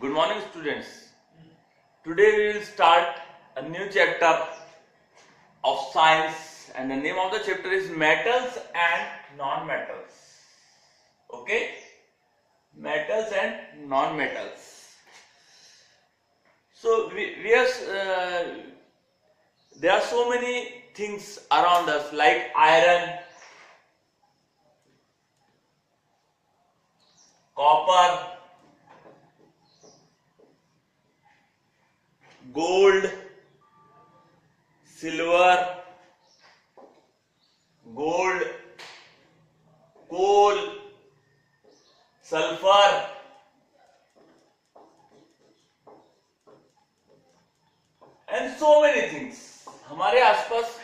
Good morning, students. Today we will start a new chapter of science, and the name of the chapter is metals and non-metals. Okay, metals and non-metals. So there are so many things around us like iron, copper, gold, silver, gold, coal, sulfur, and so many things. हमारे आसपास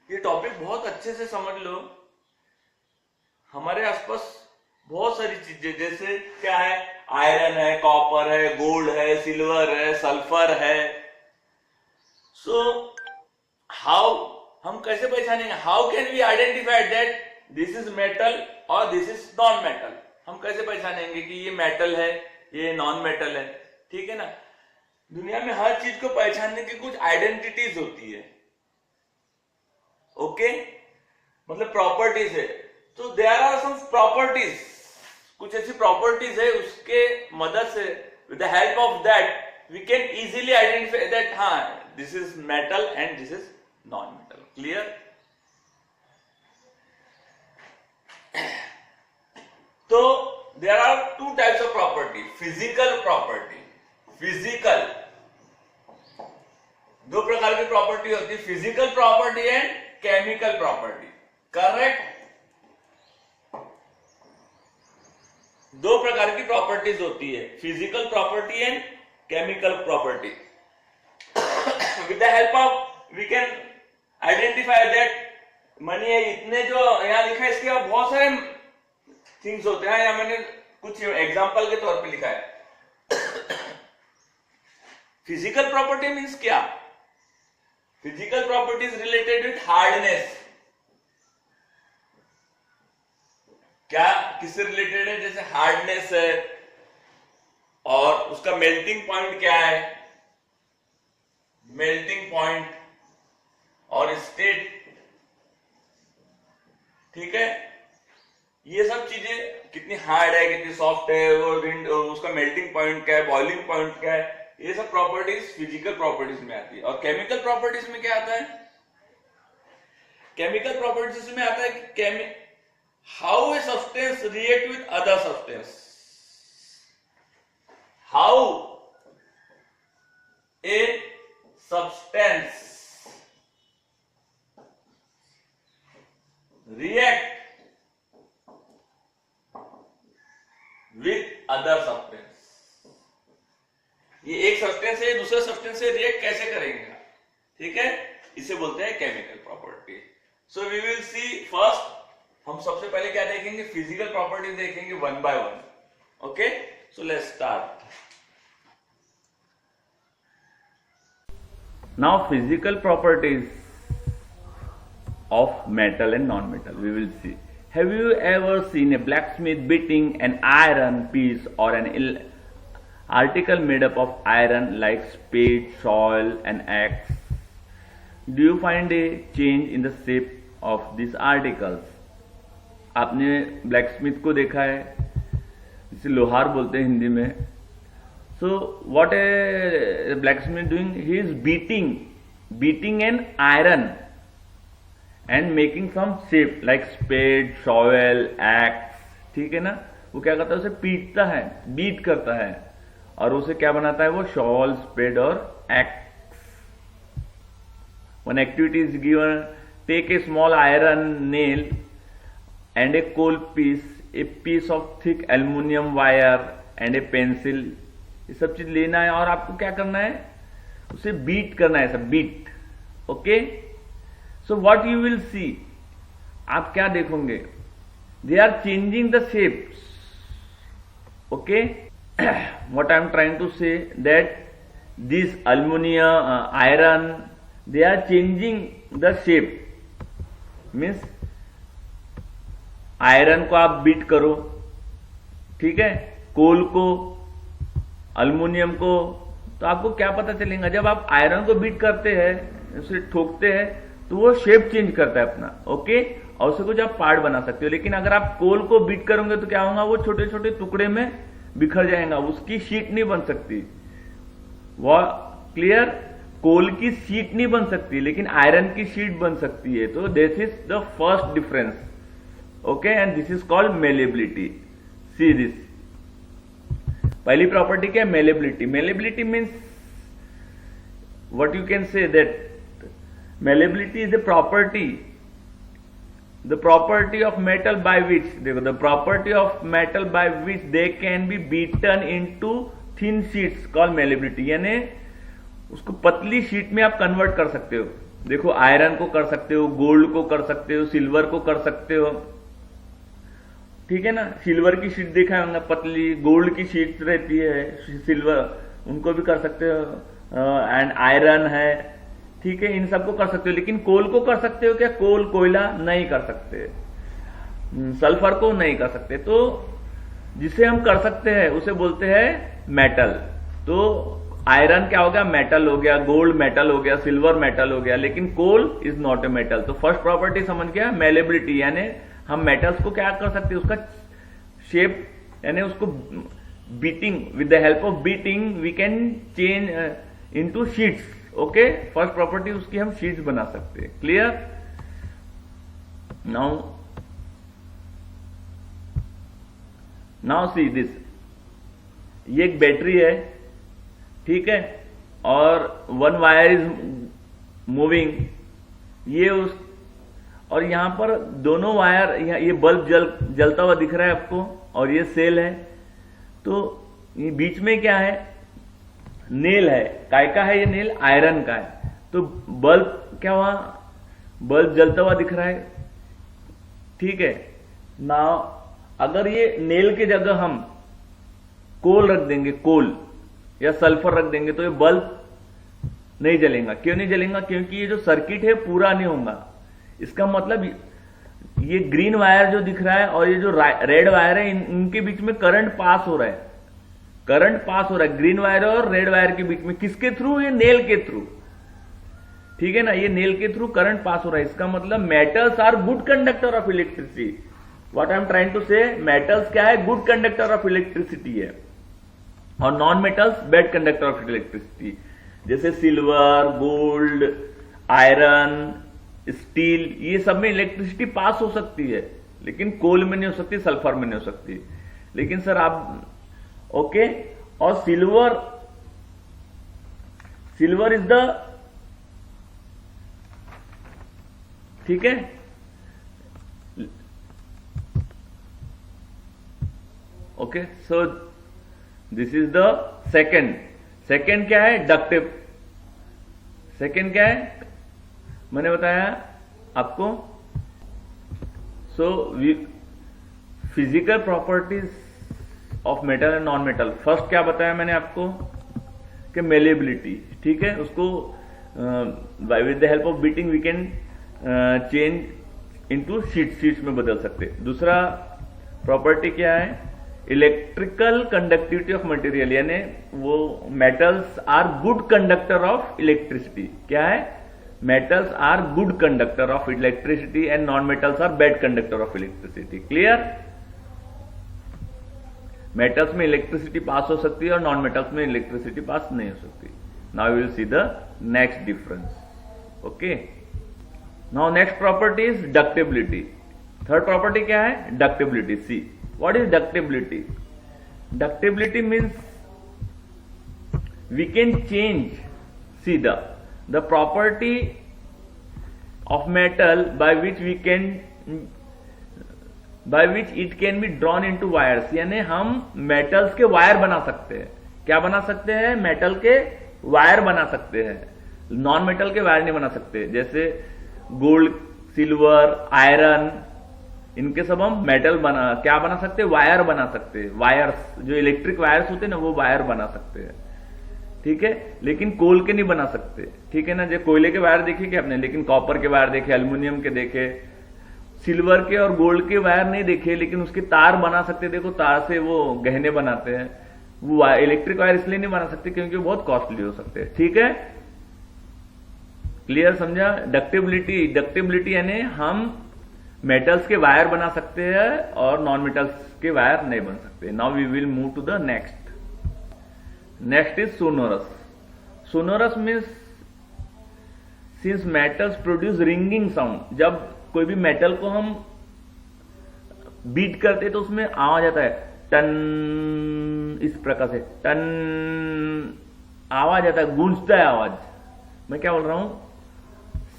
ये topic बहुत अच्छे से समझ लो. हमारे आसपास बहुत सारी चीजें, जैसे क्या है, आयरन है, कॉपर है, गोल्ड है, सिल्वर है, सल्फर है. सो हाउ हम कैसे पहचानेंगे? How can we identify that this is metal और दिस इज नॉन मेटल? हम कैसे पहचानेंगे कि ये मेटल है, ये नॉन मेटल है? ठीक है ना. दुनिया में हर चीज को पहचानने की कुछ आइडेंटिटीज होती है. ओके, मतलब प्रॉपर्टीज है. तो देयर आर सम प्रॉपर्टीज, कुछ ऐसी प्रॉपर्टीज है, उसके मदद से with the help of that we can easily identify that हाँ this is metal and this is non metal. Clear? तो there are two types of property. Physical property, physical दो प्रकार की प्रॉपर्टी होती है, physical property and chemical property. Correct? दो प्रकार की प्रॉपर्टीज होती है, physical property and chemical property. With the help of we can identify that money है इतने, जो यहां लिखा है इसके बहुत सारे थिंग्स होते हैं. या मैंने कुछ एग्जांपल के तौर पे लिखा है. फिजिकल प्रॉपर्टी मींस क्या? Physical property is related with hardness. क्या किससे रिलेटेड है? जैसे हार्डनेस है और उसका मेल्टिंग पॉइंट क्या है, मेल्टिंग पॉइंट और स्टेट. ठीक है, ये सब चीजें कितनी हार्ड है, कितनी सॉफ्ट है, वो उसका मेल्टिंग पॉइंट क्या है, बॉइलिंग पॉइंट क्या है, ये सब प्रॉपर्टीज फिजिकल प्रॉपर्टीज में आती है. और केमिकल प्रॉपर्टीज में क्या आता है? केमिकल प्रॉपर्टीज में आता है कि how a substance react with other substance, how a substance react with other substance. ये एक सब्सटेंस से दूसरे सब्सटेंस से रिएक्ट कैसे करेंगे, ठीक है, इसे बोलते हैं chemical property. So we will see first, हम सबसे पहले क्या देखेंगे? फिजिकल प्रॉपर्टीज देखेंगे one by one. Okay, so let's start. Now physical properties of metal and non metal we will see. Have you ever seen a blacksmith beating an iron piece or an article made up of iron like spade, shovel and axe? Do you find a change in the shape of these articles? आपने blacksmith को देखा है, जिसे लोहार बोलते हैं हिंदी में. So what a blacksmith doing? He is beating an iron and making some shape like spade, shovel, axe. ठीक है ना. वो क्या करता है? उसे पीटता है, बीट करता है, और उसे क्या बनाता है? वो शॉल, स्पेड और axe. One activity is given, take a small iron nail and a coal piece, a piece of thick aluminum wire and a pencil. ये सब चीज लेना है और आपको क्या करना है? उसे बीट करना है, सब beat. Okay, so what you will see, आप क्या देखोगे? They are changing the shapes. Okay, what I am trying to say that this aluminum, iron, they are changing the shape. मीन्स आयरन को आप बीट करो, ठीक है, कोल को अल्युमिनियम को, तो आपको क्या पता चलेगा, जब आप आयरन को बीट करते हैं, उसे ठोकते हैं, तो वो शेप चेंज करता है अपना, ओके, और उसे कुछ आप पार्ट बना सकते हो। लेकिन अगर आप कोल को बीट करोगे तो क्या होगा, वो छोटे छोटे टुकड़े में बिखर जाएगा, उसकी शीट नहीं बन सकती। वो क्लियर, कोल की शीट नहीं बन सकती, लेकिन आयरन की शीट बन सकती है। तो this is the first difference, okay, and this is called malleability. See this, पहली प्रॉपर्टी क्या है, malleability. Malleability means what you can say that malleability is the property of metal by which, देखो, the property of metal by which they can be beaten into thin sheets called malleability, यानी उसको पतली sheet में आप convert कर सकते हो। देखो, आयरन को कर सकते हो, गोल्ड को कर सकते हो, सिल्वर को कर सकते हो, ठीक है ना। सिल्वर की शीट देखा है, पतली, गोल्ड की शीट रहती है, सिल्वर, उनको भी कर सकते हो, एंड आयरन है, ठीक है, इन सबको कर सकते हो। लेकिन कोल को कर सकते हो क्या, कोल, कोयला नहीं कर सकते, सल्फर को नहीं कर सकते। तो जिसे हम कर सकते हैं उसे बोलते हैं मेटल। तो आयरन क्या हो गया, मेटल हो गया, गोल्ड मेटल हो गया, सिल्वर मेटल हो गया, लेकिन coal is not a metal. तो फर्स्ट प्रॉपर्टी समझ गया, मेलेबिलिटी, यानी हम मेटल्स को क्या कर सकते हैं, उसका शेप, यानी उसको beating, with the help of beating we can change into sheets, okay. First property उसकी हम शीट्स बना सकते हैं, क्लियर। नाउ सी दिस, ये एक बैटरी है, ठीक है, और वन वायर इज मूविंग, ये उस, और यहां पर दोनों वायर, ये बल्ब जलता हुआ दिख रहा है आपको, और ये सेल है। तो ये बीच में क्या है, नेल है, काय का है ये नेल, आयरन का है। तो बल्ब क्या हुआ, बल्ब जलता हुआ दिख रहा है, ठीक है ना। अगर ये नेल की जगह हम कोल रख देंगे, कोल या सल्फर रख देंगे, तो ये बल्ब नहीं जलेगा। क्यों नहीं जलेगा, क्योंकि ये जो सर्किट है पूरा नहीं होगा। इसका मतलब ये ग्रीन वायर जो दिख रहा है और ये जो रेड वायर है, इनके बीच में करंट पास हो रहा है, करंट पास हो रहा है ग्रीन वायर और रेड वायर के बीच में, किसके थ्रू, ये नेल के थ्रू, ठीक है ना, ये नेल के थ्रू करंट पास हो रहा है। इसका मतलब metals are good conductor of electricity. What I am trying to say, metals क्या है, गुड कंडक्टर ऑफ इलेक्ट्रिसिटी है, और non metals bad conductor of electricity. जैसे सिल्वर, गोल्ड, आयरन, स्टील, ये सब में इलेक्ट्रिसिटी पास हो सकती है, लेकिन कोल में नहीं हो सकती, सल्फर में नहीं हो सकती। लेकिन सर आप, ओके, और सिल्वर इज द, ठीक है, okay, so this is the second क्या है, डक्टिव। सेकेंड क्या है, मैंने बताया आपको। So physical properties of metal and non metal. First क्या बताया मैंने आपको, कि मेलेबिलिटी, ठीक है, उसको with the help of beating we can change into sheets में बदल सकते। दूसरा प्रॉपर्टी क्या है, इलेक्ट्रिकल कंडक्टिविटी ऑफ मटेरियल, यानी वो metals are good conductor of electricity. क्या है, metals are good conductor of electricity and non metals are bad conductor of electricity. Clear, metals में इलेक्ट्रिसिटी पास हो सकती है और नॉन मेटल्स में इलेक्ट्रिसिटी पास नहीं हो सकती। Now we will see the next difference, okay. Now next property is ductility. Third property क्या है, ductility. See what is ductility. Ductility means we can change, C the property of metal by which it can be drawn into wires, यानी हम metals के wire बना सकते हैं। क्या बना सकते हैं, मेटल के वायर बना सकते हैं, नॉन मेटल के वायर नहीं बना सकते। जैसे गोल्ड, सिल्वर, आयरन, इनके सब हम मेटल क्या बना सकते हैं, वायर बना सकते हैं। वायर्स, जो इलेक्ट्रिक वायर्स होते हैं ना, वो वायर बना सकते हैं, ठीक है, लेकिन कोल के नहीं बना सकते, ठीक है ना। जो कोयले के वायर देखे क्या आपने, लेकिन कॉपर के वायर देखे, एल्युमिनियम के देखे, सिल्वर के और गोल्ड के वायर नहीं देखे, लेकिन उसके तार बना सकते। देखो, तार से वो गहने बनाते हैं, वो इलेक्ट्रिक वायर इसलिए नहीं बना सकते क्योंकि वो बहुत कॉस्टली हो सकते हैं। ठीक है, क्लियर, समझा? डक्टिबिलिटी यानी हम मेटल्स के वायर बना सकते हैं और नॉन मेटल्स के वायर नहीं बन सकते। Now we will move to the next is sonorous. Sonorous means since metals produce ringing sound, जब कोई भी मेटल को हम बीट करते तो उसमें आवाज आता है टन, इस प्रकार से टन आवाज आता है, गूंजता है आवाज। मैं क्या बोल रहा हूं,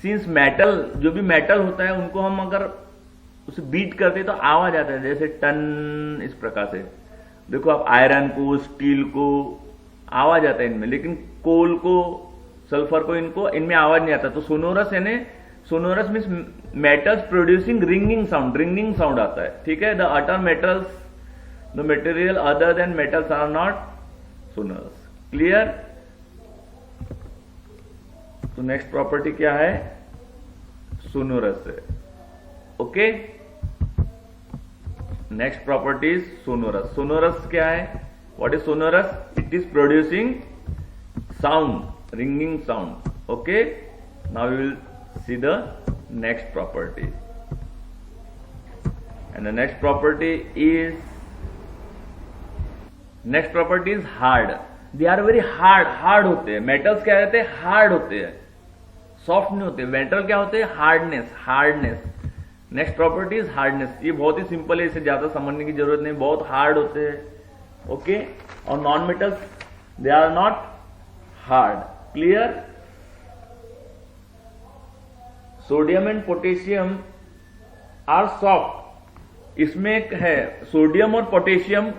सिंस मेटल, जो भी मेटल होता है उनको हम अगर उसे बीट करते तो आवाज आता है, जैसे टन, इस प्रकार से। देखो आप आयरन को, स्टील को आवाज आता है इनमें, लेकिन कोल को, सल्फर को, इनमें आवाज नहीं आता। तो सोनोरस यानी sonorous means metals producing ringing sound आता है। ठीक है, the other metals, the material other than metals are not sonorous. Clear? तो नेक्स्ट प्रॉपर्टी क्या है? सोनोरस है। Okay, next property is sonorous. Sonorous क्या है? What is sonorous? It is producing sound, ringing sound. Okay, now we will see the next property, and the next property is hard. They are very hard होते हैं। Metals क्या रहते हैं? Hard होते हैं, soft नहीं होते। मेटल क्या होते हैं? Hardness. Next property is hardness. ये बहुत ही सिंपल है, इसे ज्यादा समझने की जरूरत नहीं, बहुत हार्ड होते हैं। ओके, और non metals they are not hard. Clear? Sodium and potassium are soft. इसमें एक है सोडियम और पोटेशियम,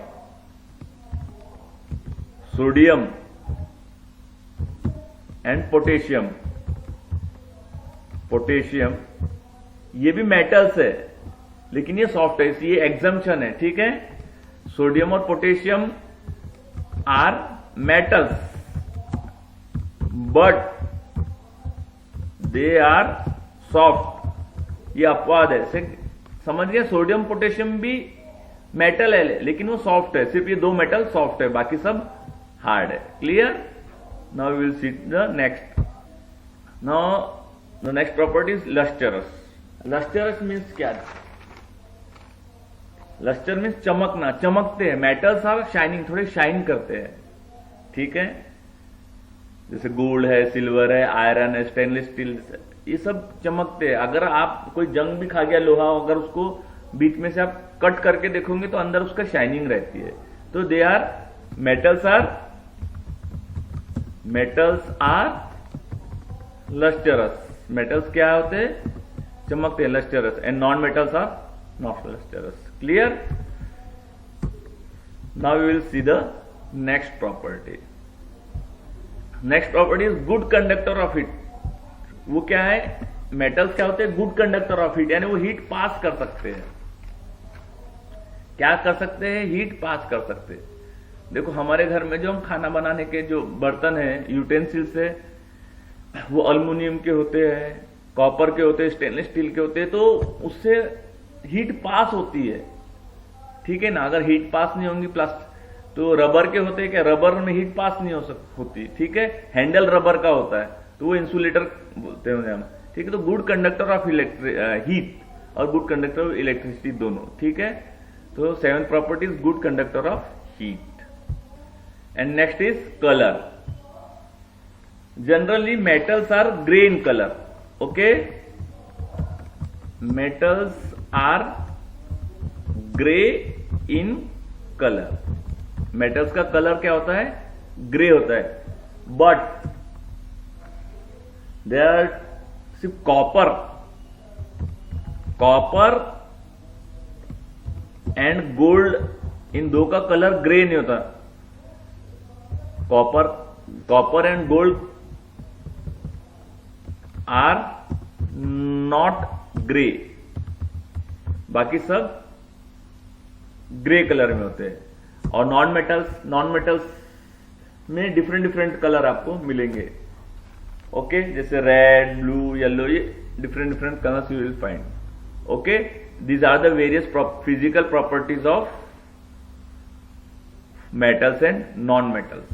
सोडियम एंड पोटेशियम, ये भी मेटल्स है लेकिन ये सॉफ्ट है, इसलिए एग्जम्पशन है। ठीक है, सोडियम और potassium are metals but they are soft. ये अपवाद है, समझ गए? सोडियम पोटेशियम भी मेटल है लेकिन वो सॉफ्ट है, सिर्फ ये दो मेटल सॉफ्ट है, बाकी सब हार्ड है। Clear? Now we will see the next. Now the next property is lustrous. Lustrous means क्या? लस्टर मीन्स चमकना, चमकते हैं। मेटल्स आर शाइनिंग, थोड़े शाइन करते हैं। ठीक है, जैसे गोल्ड है, सिल्वर है, आयरन है, स्टेनलेस स्टील, ये सब चमकते हैं। अगर आप कोई जंग भी खा गया लोहा, अगर उसको बीच में से आप कट करके देखोगे तो अंदर उसका शाइनिंग रहती है। तो they are metals are lustrous. Metals क्या होते हैं? चमकते हैं, lustrous. And non metals are not lustrous. Clear? Now we will see the next property. Next property is good conductor of heat. वो क्या है? मेटल्स क्या होते हैं? गुड कंडक्टर ऑफ हीट, यानी वो हीट पास कर सकते हैं। क्या कर सकते हैं? हीट पास कर सकते हैं। देखो हमारे घर में जो हम खाना बनाने के जो बर्तन हैं, यूटेंसिल्स है, वो अल्युमिनियम के होते हैं, कॉपर के होते हैं, स्टेनलेस स्टील के होते हैं, तो उससे हीट पास होती है। ठीक है ना? अगर हीट पास नहीं होंगी प्लास्टिक, तो रबर के होते हैं, क्या रबर में हीट पास नहीं होती। ठीक है, हैंडल रबर का होता है तो वो इंसुलेटर बोलते हैं हम। ठीक है, तो गुड कंडक्टर ऑफ हीट और गुड कंडक्टर ऑफ इलेक्ट्रिसिटी दोनों। ठीक है, तो seventh property is good conductor of heat. And next is colour. Generally metals are grey in colour. Okay, metals are grey in colour. Metals का colour क्या होता है? Grey होता है। बट दे आर सिर्फ कॉपर एंड गोल्ड, इन दो का कलर ग्रे नहीं होता। Copper and gold are not grey, बाकी सब ग्रे कलर में होते हैं। और नॉन मेटल्स में डिफरेंट कलर आपको मिलेंगे। ओके, जैसे रेड, ब्लू, येलो, ये different colours you will find. Okay, these are the various physical properties of metals and non-metals.